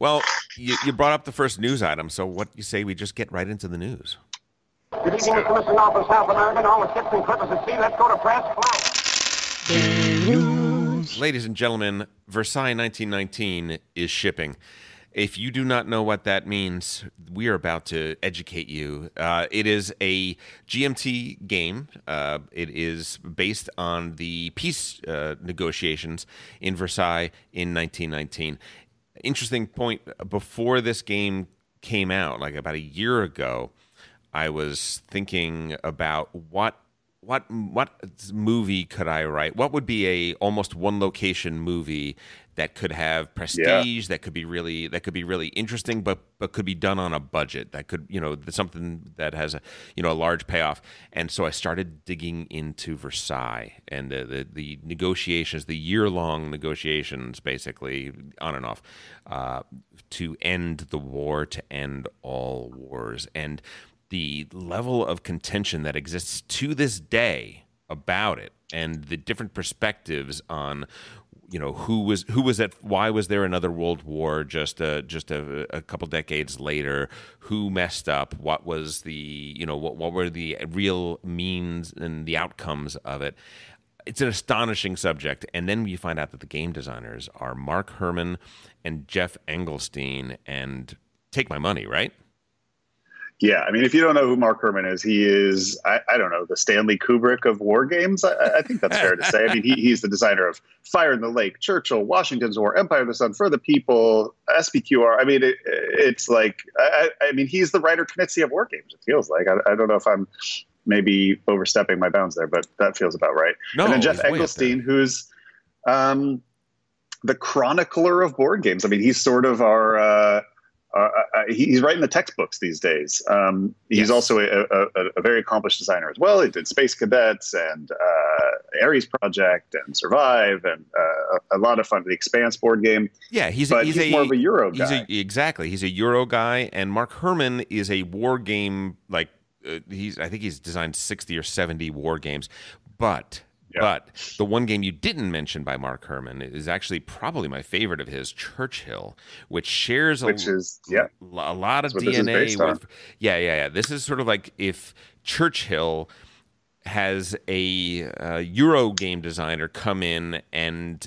Well, you brought up the first news item, so what do you say we just get right into the news? Good evening, Mr. Mr. North South America, and all the ships and clippers at sea. Let's go to press. Flow. Ladies and gentlemen, Versailles 1919 is shipping. If you do not know what that means, we are about to educate you. It is a GMT game. It is based on the peace negotiations in Versailles in 1919. Interesting point, before this game came out, like about a year ago, I was thinking about what movie could I write? What would be a almost one location movie that could have prestige, that could be really interesting, but could be done on a budget, that could, something that has a large payoff. And so I started digging into Versailles and the negotiations, the year-long negotiations, basically on and off, to end the war, to end all wars. And the level of contention that exists to this day about it, and the different perspectives on, who was at, why was there another world war just a couple decades later, who messed up, what was the, what were the real means and the outcomes of it. It's an astonishing subject. And then you find out that the game designers are Mark Herman and Jeff Engelstein, and take my money, right? Yeah, I mean, if you don't know who Mark Herman is, he is, I don't know, the Stanley Kubrick of war games. I think that's fair to say. I mean, he's the designer of Fire in the Lake, Churchill, Washington's War, Empire of the Sun, For the People, SPQR. I mean, it's like, I mean, he's the writer Knizia of war games, it feels like. I don't know if I'm maybe overstepping my bounds there, but that feels about right. No, and then Jeff Engelstein, who's the chronicler of board games. I mean, he's sort of our... he's writing the textbooks these days. He's also a very accomplished designer as well. He did Space Cadets and Ares Project and Survive and a lot of fun. The Expanse board game. Yeah, he's more of a Euro guy. Exactly. He's a Euro guy. And Mark Herman is a war game, like I think he's designed 60 or 70 war games. But the one game you didn't mention by Mark Herman is actually probably my favorite of his, Churchill, which shares a lot of DNA with. Yeah. This is sort of like if Churchill has a Euro game designer come in and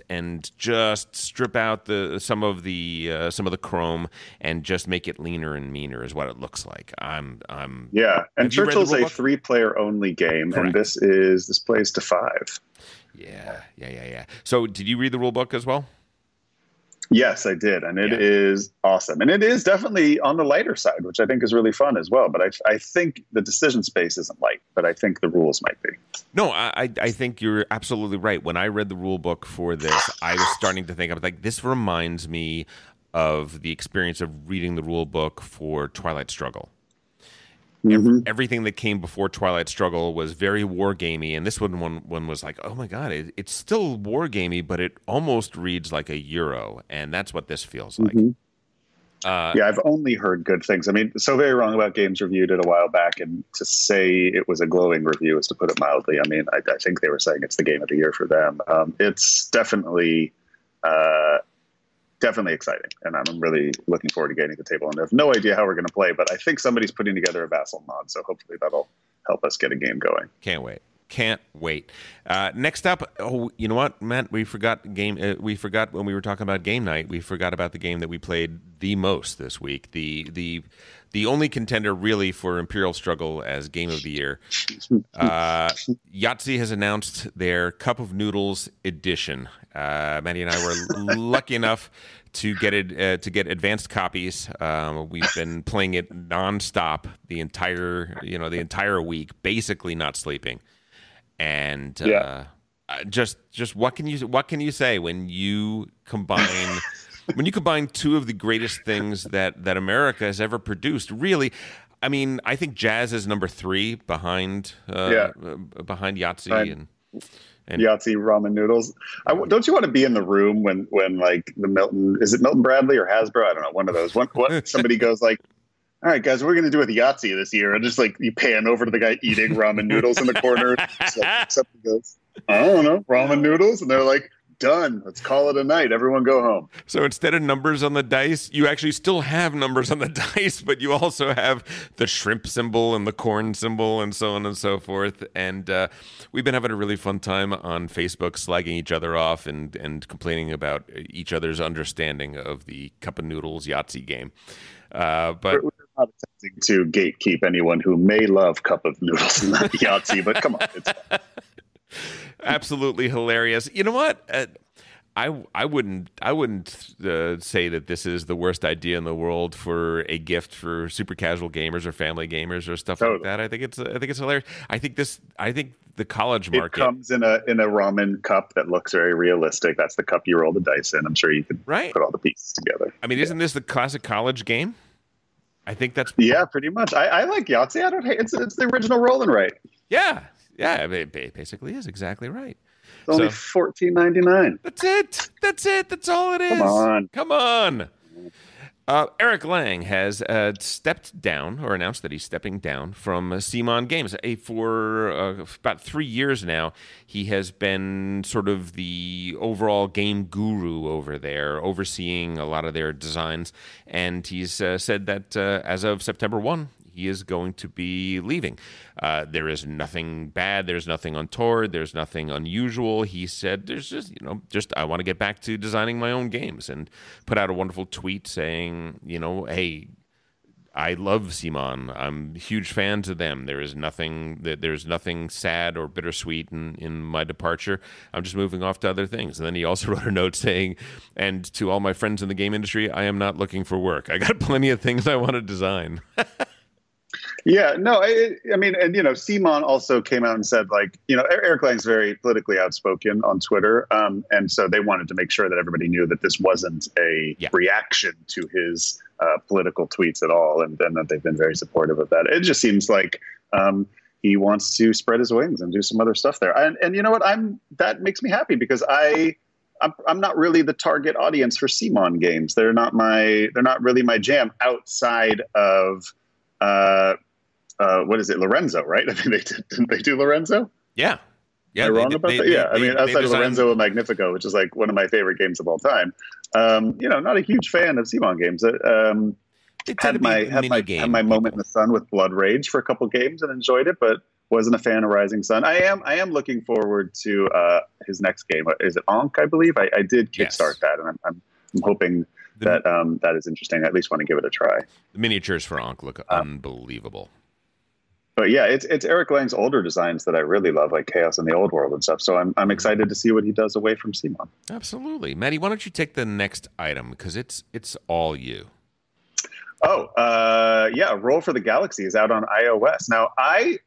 just strip out some of the chrome and just make it leaner and meaner is what it looks like. And Churchill's a 3-player only game. Correct. And this plays to 5. Yeah. So did you read the rule book as well? Yes, I did, and it is awesome. And it is definitely on the lighter side, which I think is really fun as well. But I think the decision space isn't light, but I think the rules might be. No, I think you're absolutely right. When I read the rule book for this, I was starting to think, I was like, this reminds me of the experience of reading the rule book for Twilight Struggle. Mm-hmm. Everything that came before Twilight Struggle was very war-gamey, and this one was like, oh my god, it's still war-gamey, but it almost reads like a Euro, and that's what this feels like. Mm-hmm. I've only heard good things. I mean, So Very Wrong About Games reviewed it a while back, and to say it was a glowing review is to put it mildly. I mean, I think they were saying it's the game of the year for them. It's definitely exciting, and I'm really looking forward to getting to the table. And I have no idea how we're going to play, but I think somebody's putting together a Vassal mod, so hopefully that'll help us get a game going. Can't wait. Next up, you know what, Matt? We forgot we forgot when we were talking about game night. We forgot about the game that we played the most this week. The only contender really for Imperial Struggle as game of the year. Yahtzee has announced their Cup of Noodles edition. Maddie and I were lucky enough to get advanced copies. We've been playing it nonstop the entire week, basically not sleeping. And just what can you say when you combine two of the greatest things that America has ever produced? Really, I mean, I think Jazz is number 3 behind Yahtzee and Yahtzee ramen noodles. Don't you want to be in the room when like the Milton Bradley or Hasbro? I don't know, one of those. What somebody goes like, all right, guys, we're going to do with Yahtzee this year. And just like you pan over to the guy eating ramen noodles in the corner. Somebody goes, I don't know, ramen noodles. And they're like, Done. Let's call it a night. Everyone go home. So instead of numbers on the dice, you actually still have numbers on the dice, but you also have the shrimp symbol and the corn symbol and so on and so forth. And we've been having a really fun time on Facebook, slagging each other off and complaining about each other's understanding of the Cup of Noodles Yahtzee game. But we're not attempting to gatekeep anyone who may love Cup of Noodles and Yahtzee, but come on. It's fun. Absolutely hilarious. You know what? I wouldn't say that this is the worst idea in the world for a gift for super casual gamers or family gamers or stuff like that. I think it's hilarious. I think the college market, it comes in a ramen cup that looks very realistic. That's the cup you roll the dice in. I'm sure you could put all the pieces together. I mean, isn't this the classic college game? I think that's pretty much. I like Yahtzee. I don't hate it's the original rolling right. Yeah, it basically is exactly right. It's only $14.99. That's it. That's all it is. Come on. Eric Lang has stepped down or announced that he's stepping down from CMON Games. For about 3 years now, he has been sort of the overall game guru over there, overseeing a lot of their designs. And he's said that as of September 1, he is going to be leaving. There is nothing bad. There's nothing untoward. There's nothing unusual. He said, "There's just I want to get back to designing my own games," and put out a wonderful tweet saying, "Hey, I love CMON. I'm huge fans of them. There's nothing sad or bittersweet in my departure. I'm just moving off to other things." And then he also wrote a note saying, "And to all my friends in the game industry, I am not looking for work. I got plenty of things I want to design." Yeah, no, I mean, and CMON also came out and said, like, Eric Lang's very politically outspoken on Twitter, and so they wanted to make sure that everybody knew that this wasn't a reaction to his political tweets at all, and that they've been very supportive of that. It just seems like he wants to spread his wings and do some other stuff there, and you know what, that makes me happy because I'm not really the target audience for CMON games. They're not really my jam outside of. What is it, Lorenzo, right? I mean, didn't they do Lorenzo? Yeah. Am I wrong about that? Yeah, I mean, outside of Lorenzo and Magnifico, which is like one of my favorite games of all time. Not a huge fan of CMON games. Had my moment in the sun with Blood Rage for a couple games and enjoyed it, but wasn't a fan of Rising Sun. I am looking forward to his next game. Is it Ankh, I believe? I did kickstart that, and I'm hoping that is interesting. I at least want to give it a try. The miniatures for Ankh look unbelievable. But yeah, it's Eric Lang's older designs that I really love, like Chaos in the Old World and stuff. So I'm excited to see what he does away from CMON. Absolutely. Maddie, why don't you take the next item? Because it's all you. Roll for the Galaxy is out on iOS. Now, I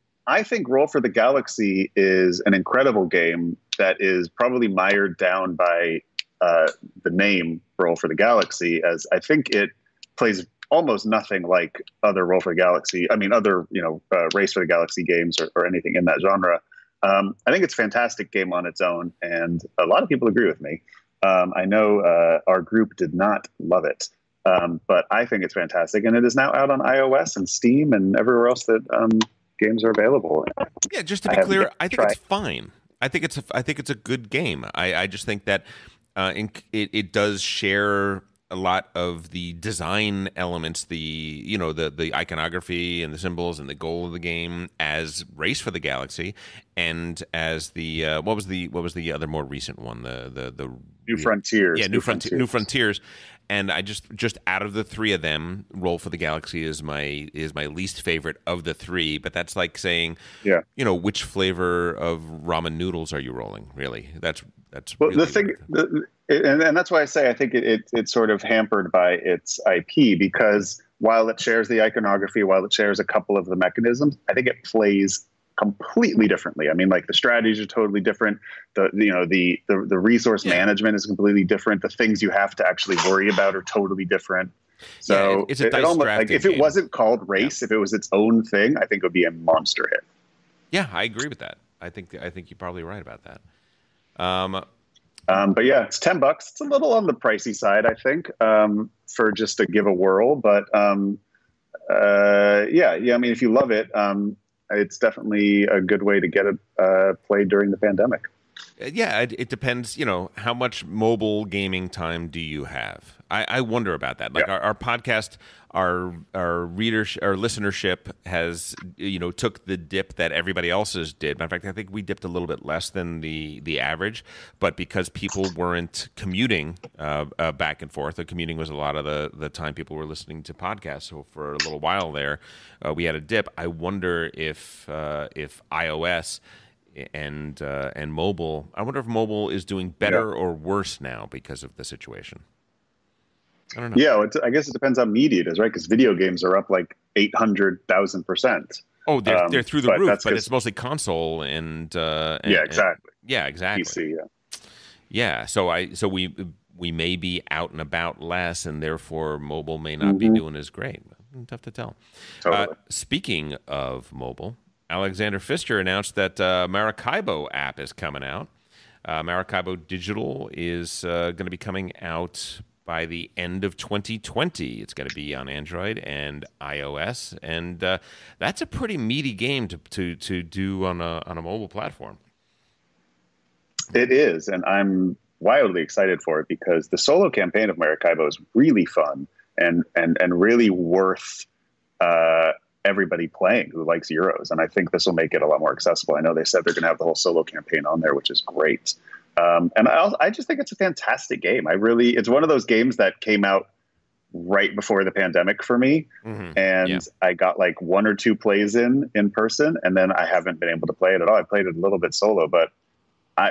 think Roll for the Galaxy is an incredible game that is probably mired down by the name Roll for the Galaxy, as I think it plays almost nothing like other Roll for the Galaxy. I mean, other Race for the Galaxy games or anything in that genre. I think it's a fantastic game on its own, and a lot of people agree with me. I know our group did not love it, but I think it's fantastic, and it is now out on iOS and Steam and everywhere else that games are available. Yeah, just to be clear, I think it's fine. I think it's a good game. I just think that it does share a lot of the design elements, the iconography and the symbols and the goal of the game as Race for the Galaxy, and as the what was the other more recent one, the New Frontiers. Yeah, New Frontiers. And I just out of the three of them, Roll for the Galaxy is my least favorite of the three. But that's like saying, which flavor of ramen noodles are you rolling? Really, that's well, really the thing, and that's why I say I think it's sort of hampered by its IP, because while it shares the iconography, while it shares a couple of the mechanisms, I think it plays completely differently. I mean, like the strategies are totally different. The resource management is completely different. The things you have to actually worry about are totally different. So it's a dice almost, drafting if it game. Wasn't called Race, if it was its own thing, I think it would be a monster hit. Yeah, I agree with that. I think you're probably right about that. But yeah, it's $10. It's a little on the pricey side, I think, for just to give a whirl. But I mean, if you love it, it's definitely a good way to get it played during the pandemic. Yeah, it depends. How much mobile gaming time do you have? I wonder about that. Like Yeah. our podcast, our readership, our listenership has took the dip that everybody else's did. Matter of fact, I think we dipped a little bit less than the average, but because people weren't commuting back and forth, the commuting was a lot of the time people were listening to podcasts. So for a little while there, we had a dip. I wonder if iOS and mobile. I wonder if mobile is doing better or worse now because of the situation. I don't know. Yeah, I guess it depends on media it is, right? Because video games are up like 800,000%. Oh, they're through the roof, but it's mostly console and yeah, exactly. Exactly. PC, yeah. So we may be out and about less, and therefore mobile may not be doing as great. Tough to tell. Totally. Speaking of mobile, Alexander Pfister announced that Maracaibo app is coming out. Maracaibo Digital is going to be coming out by the end of 2020. It's going to be on Android and iOS, and that's a pretty meaty game to do on a mobile platform. It is, and I'm wildly excited for it because the solo campaign of Maracaibo is really fun and really worth everybody playing who likes Euros. And I think this will make it a lot more accessible. I know they said they're going to have the whole solo campaign on there, which is great. And I just think it's a fantastic game. It's one of those games that came out right before the pandemic for me. And I got like 1 or 2 plays in person, and then I haven't been able to play it at all. I played it a little bit solo, but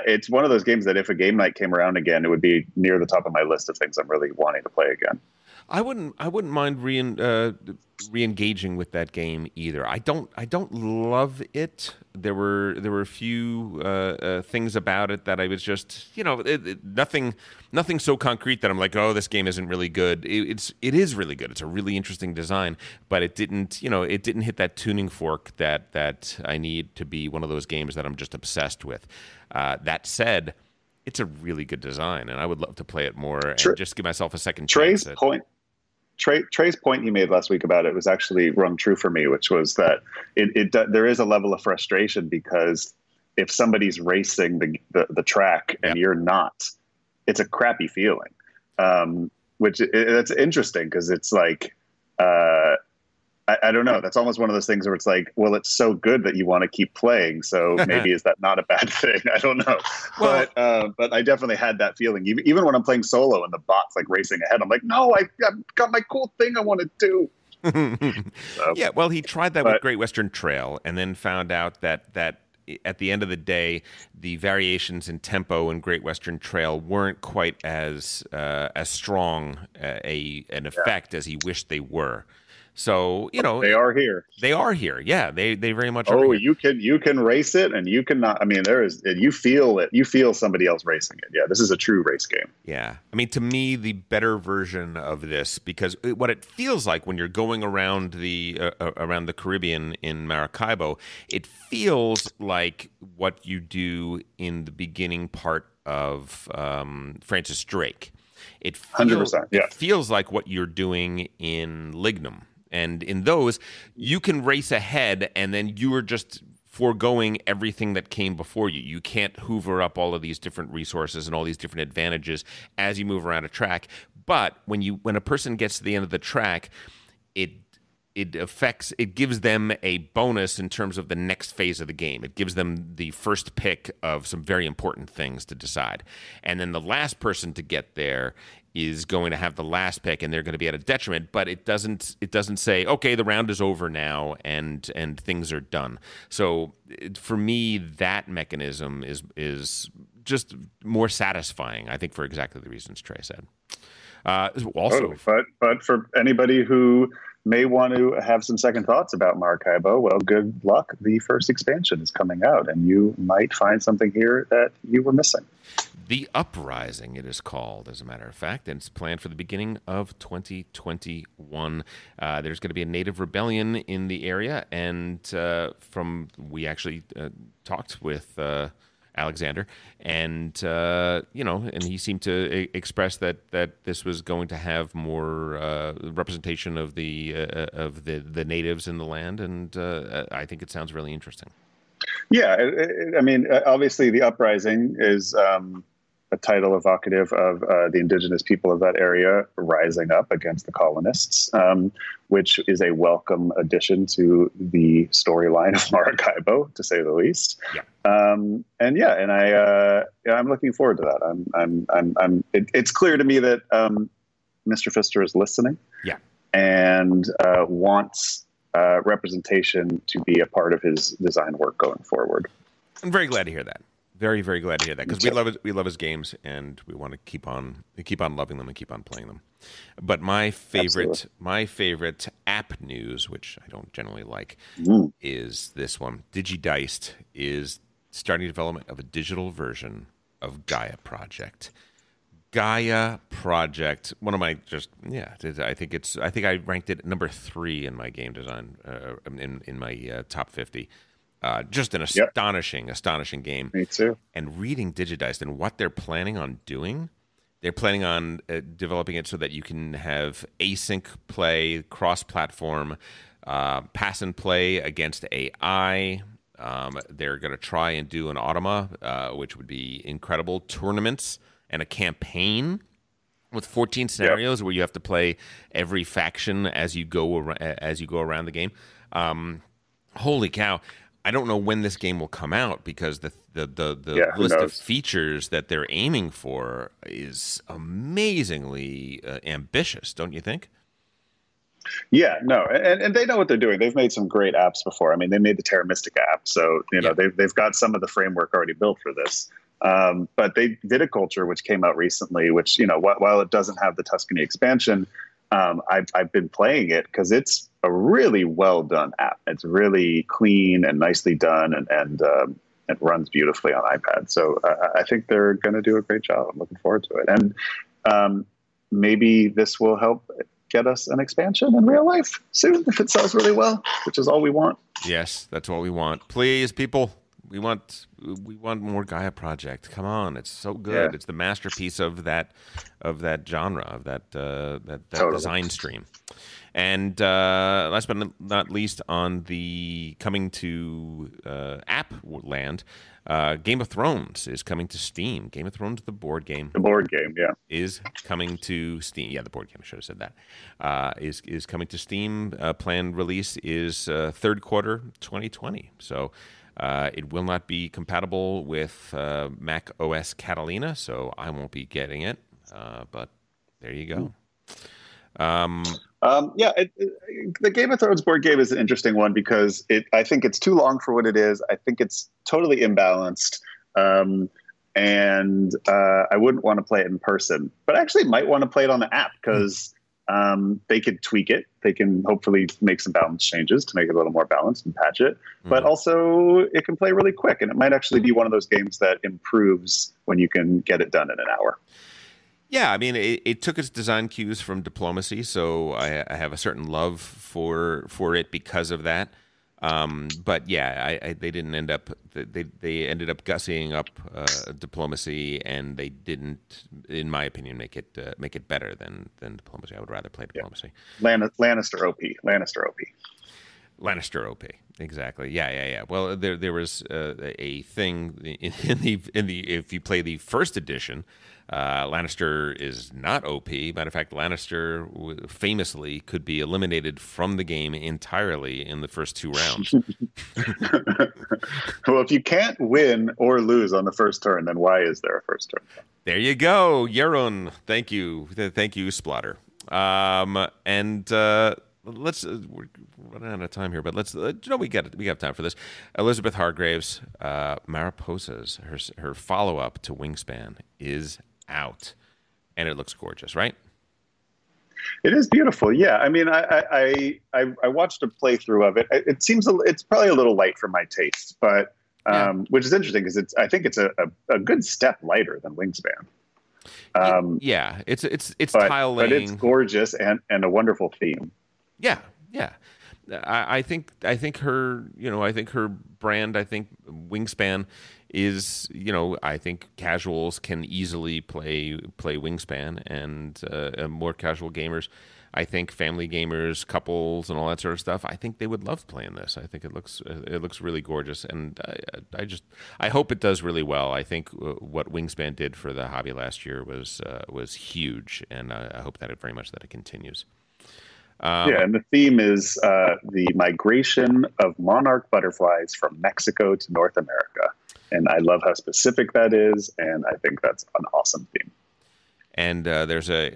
it's one of those games that if a game night came around again, it would be near the top of my list of things I'm really wanting to play again. I wouldn't mind re-engaging with that game either. I don't love it. There were a few things about it that I was just nothing so concrete that I'm like, oh, this game isn't really good. It is really good. It's a really interesting design, but it didn't hit that tuning fork that I need to be one of those games that I'm just obsessed with. That said, it's a really good design, and I would love to play it more and just give myself a second chance. Trey's point he made last week about it was actually rung true for me, which was that there is a level of frustration because if somebody's racing the track and you're not, it's a crappy feeling. Which that's interesting because it's like, I don't know. That's almost one of those things where it's like, well, it's so good that you want to keep playing. So maybe is that not a bad thing? I don't know. Well, but I definitely had that feeling. Even when I'm playing solo and the bot's like racing ahead, I'm like, no, I've got my cool thing I want to do. Yeah, well, he tried that with Great Western Trail and then found out that at the end of the day, the variations in tempo in Great Western Trail weren't quite as strong an effect as he wished they were. So they are here. They are here. Yeah, they very much. Oh, are here. you can race it, and you cannot. I mean, you feel it. You feel somebody else racing it. Yeah, this is a true race game. Yeah, I mean, to me, the better version of this, because what it feels like when you're going around the Caribbean in Maracaibo, it feels like what you do in the beginning part of Francis Drake. It feels, 100%. Yeah, it feels like what you're doing in Lignum. And in those, you can race ahead, and then you are just foregoing everything that came before you. You can't hoover up all of these different resources and all these different advantages as you move around a track. But when a person gets to the end of the track, it gives them a bonus in terms of the next phase of the game. It gives them the first pick of some very important things to decide. And then the last person to get there is going to have the last pick, and they're going to be at a detriment, but it doesn't say, okay, the round is over now and things are done. So for me, that mechanism is just more satisfying, I think, for exactly the reasons Trey said. But for anybody who may want to have some second thoughts about Maracaibo, well, good luck. The first expansion is coming out, and you might find something here that you were missing. The Uprising, it is called, as a matter of fact, and it's planned for the beginning of 2021. There's going to be a native rebellion in the area, and we actually talked with Alexander, and and he seemed to express that this was going to have more representation of the natives in the land, and I think it sounds really interesting. Yeah, I mean, obviously, The Uprising is a title evocative of the indigenous people of that area rising up against the colonists, which is a welcome addition to the storyline of Maracaibo, to say the least. Yeah. I'm looking forward to that. It's clear to me that Mr. Pfister is listening. Yeah. And wants representation to be a part of his design work going forward. I'm very glad to hear that. Very, very glad to hear that, because we love his games, and we want to keep on loving them and keep on playing them. But my favorite app news, which I don't generally like, is this one. DigiDiced is starting development of a digital version of Gaia Project. Gaia Project, one of my I think I ranked it number 3 in my game design in my top 50. Just an astonishing game. Me too. And reading DigiDiced and what they're planning on doing, they're planning on developing it so that you can have async play, cross-platform, pass and play against AI. They're going to try and do an Automa, which would be incredible, tournaments, and a campaign with 14 scenarios where you have to play every faction as you go around the game. Holy cow! I don't know when this game will come out, because the list of features that they're aiming for is amazingly ambitious, don't you think? Yeah, no, and they know what they're doing. They've made some great apps before. I mean, they made the Terra Mystica app, so they've got some of the framework already built for this. But Viticulture, which came out recently, which, while it doesn't have the Tuscany expansion, I've been playing it because it's a really well done app. It's really clean and nicely done, and it runs beautifully on iPad. So I think they're going to do a great job. I'm looking forward to it. And maybe this will help get us an expansion in real life soon if it sells really well, which is all we want. Yes, that's what we want. Please, people. We want more Gaia Project. Come on, it's so good. Yeah. It's the masterpiece of that genre, of that design stream. And last but not least, on the coming to app land, Game of Thrones is coming to Steam. Game of Thrones, the board game. The board game, yeah, is coming to Steam. Yeah, the board game. I should have said that. Is coming to Steam. Planned release is third quarter 2020. So. It will not be compatible with Mac OS Catalina, so I won't be getting it. But there you go. The Game of Thrones board game is an interesting one because I think it's too long for what it is. I think it's totally imbalanced. And I wouldn't want to play it in person, but I actually might want to play it on the app because they could tweak it. They can hopefully make some balance changes to make it a little more balanced and patch it. But also it can play really quick, and it might actually be one of those games that improves when you can get it done in an hour. Yeah, I mean, it took its design cues from Diplomacy, so I have a certain love for it because of that. But yeah, they didn't end up. They ended up gussying up Diplomacy, and they didn't, in my opinion, make it better than Diplomacy. I would rather play Diplomacy. Yeah. Lannister OP. Lannister OP. Exactly. Yeah. Well, there was a thing in the if you play the first edition. Lannister is not OP. Matter of fact, Lannister famously could be eliminated from the game entirely in the first 2 rounds. Well, if you can't win or lose on the first turn, then why is there a first turn? There you go, Jeroen. Thank you, Splotter. We're running out of time here, but we have time for this. Elizabeth Hargrave's Mariposas, her follow-up to Wingspan, is out, and it looks gorgeous, right? It is beautiful. Yeah, I mean, I watched a playthrough of it. It seems it's probably a little light for my taste, but which is interesting because I think it's a good step lighter than Wingspan. It's tile laying, but it's gorgeous and a wonderful theme. Yeah. I think her brand, I think Wingspan is, I think casuals can easily play Wingspan, and more casual gamers, I think family gamers, couples, and all that sort of stuff, I think they would love playing this. I think it looks really gorgeous, and I hope it does really well. I think what Wingspan did for the hobby last year was huge, and I hope that it continues. Yeah, and the theme is the migration of monarch butterflies from Mexico to North America. And I love how specific that is, and I think that's an awesome theme. And there's a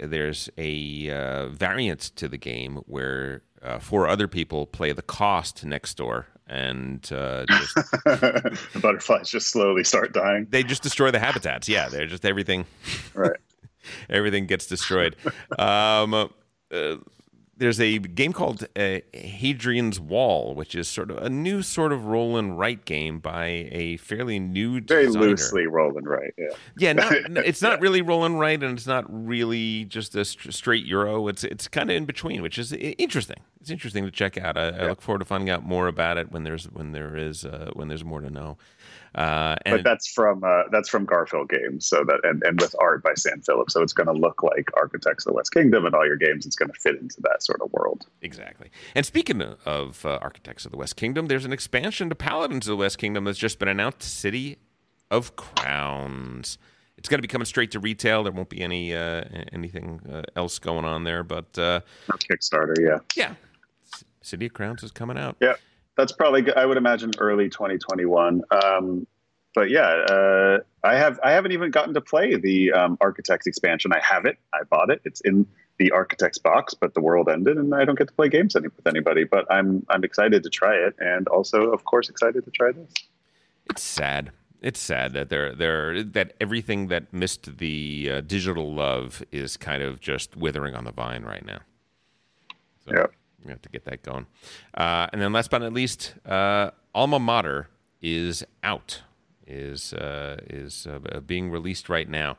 variant to the game where 4 other people play the cost next door, and just, the butterflies just slowly start dying. They just destroy the habitats. Yeah, they're just everything. Right. Everything gets destroyed. There's a game called Hadrian's Wall, which is sort of a new sort of roll and write game by a fairly new designer. Very loosely roll and write, yeah. Yeah, it's not really roll and write, and it's not really just a straight Euro. It's kind of in between, which is interesting. It's interesting to check out. I look forward to finding out more about it when there's more to know. But that's from Garfield Games, so that and with art by Sam Phillips, so it's going to look like Architects of the West Kingdom, and all your games, it's going to fit into that sort of world. Exactly. And speaking of Architects of the West Kingdom, there's an expansion to Paladins of the West Kingdom that's just been announced. City of Crowns. It's going to be coming straight to retail. There won't be anything else going on there, but Kickstarter, yeah. Yeah, City of Crowns is coming out. Yeah. That's probably, I would imagine, early 2021. But yeah, I haven't even gotten to play the Architects expansion. I have it. I bought it. It's in the Architects box, but the world ended, and I don't get to play games with anybody. But I'm excited to try it, and also, of course, excited to try this. It's sad. It's sad that that everything that missed the digital love is kind of just withering on the vine right now. So. Yeah. We have to get that going. And then last but not least, Alma Mater is out, is being released right now.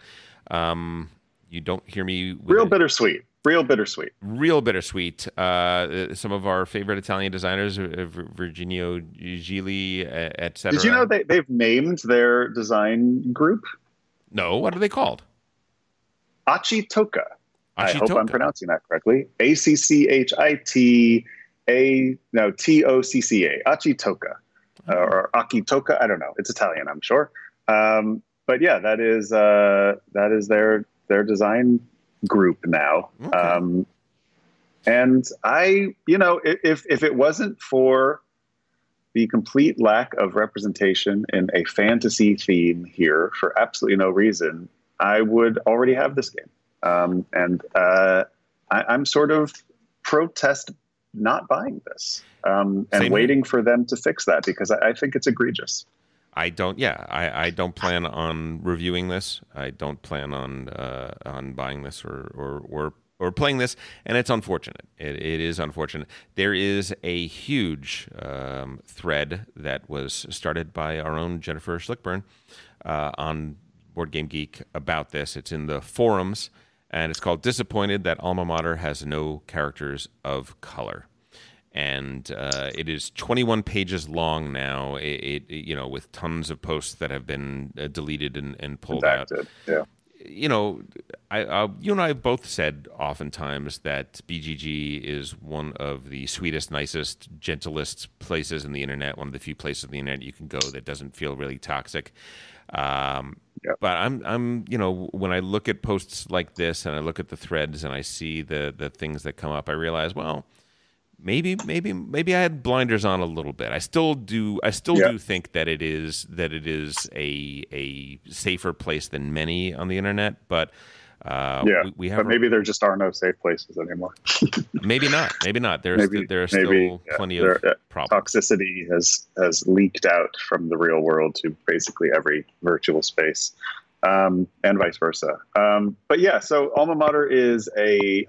You don't hear me... Real bittersweet. Some of our favorite Italian designers, Virginio Gili, et cetera. Did you know they've named their design group? No, what are they called? Achitoka. I hope I'm pronouncing that correctly. Acchita, Tocca. Achitoka. Or Akitoka. I don't know. It's Italian, I'm sure. But yeah, that is their design group now. Okay. And if it wasn't for the complete lack of representation in a fantasy theme here for absolutely no reason, I would already have this game. I'm sort of protest not buying this and waiting for them to fix that, because I think it's egregious. I don't plan on reviewing this. I don't plan on buying this or playing this, and it's unfortunate. It is unfortunate. There is a huge thread that was started by our own Jennifer Schlickburn on Board Game Geek about this. It's in the forums. And it's called "Disappointed That Alma Mater Has No Characters of Color," and it is 21 pages long now. With tons of posts that have been deleted and pulled out. Yeah. You and I have both said oftentimes that BGG is one of the sweetest, nicest, gentlest places in the internet. One of the few places on the internet you can go that doesn't feel really toxic. Yep. But I'm when I look at posts like this and I look at the threads and I see the things that come up, I realize, well, maybe I had blinders on a little bit. I still do think that it is a safer place than many on the internet, but we have. But maybe there just are no safe places anymore. Maybe not. There are still plenty of problems. Toxicity has leaked out from the real world to basically every virtual space, and vice versa. But yeah, so Alma Mater is a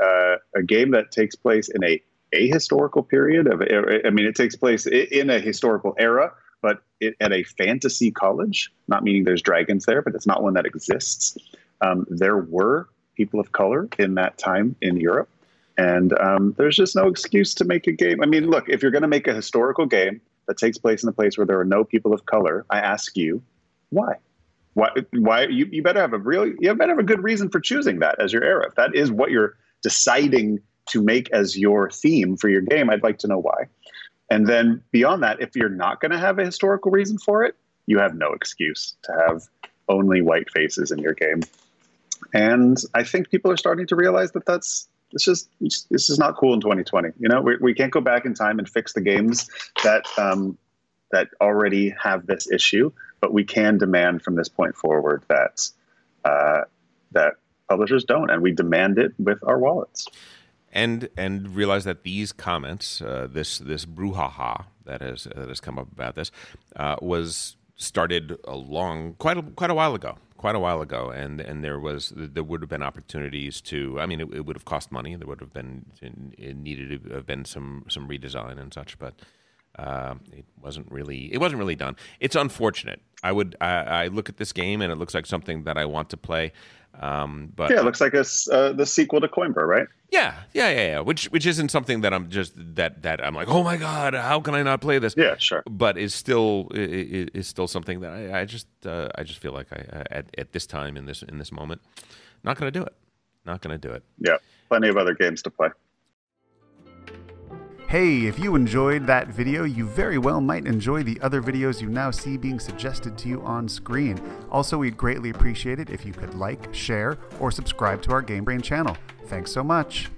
game that takes place in a historical period it takes place in a historical era, but at a fantasy college. Not meaning there's dragons there, but it's not one that exists. There were people of color in that time in Europe, and there's just no excuse to make a game. I mean, look, if you're going to make a historical game that takes place in a place where there are no people of color, I ask you, why? Why? You better have a good reason for choosing that as your era. If that is what you're deciding to make as your theme for your game, I'd like to know why. And then beyond that, if you're not going to have a historical reason for it, you have no excuse to have only white faces in your game. And I think people are starting to realize that this is not cool in 2020. You know, we can't go back in time and fix the games that already have this issue, but we can demand from this point forward that publishers don't, and we demand it with our wallets. And realize that these comments, this brouhaha that has come up about this, was started quite a while ago, and there would have been opportunities to. I mean, it would have cost money. There would have been needed to have been some redesign and such, but it wasn't really done. It's unfortunate. I look at this game and it looks like something that I want to play. But yeah, it looks like the sequel to Coimbra, right? Yeah. Which isn't something that I'm just that I'm like, oh my god, how can I not play this? Yeah, sure. But is still something that I just feel like at this time in this moment, not going to do it. Not going to do it. Yeah, plenty of other games to play. Hey, if you enjoyed that video, you very well might enjoy the other videos you now see being suggested to you on screen. Also, we'd greatly appreciate it if you could like, share, or subscribe to our Game Brain channel. Thanks so much.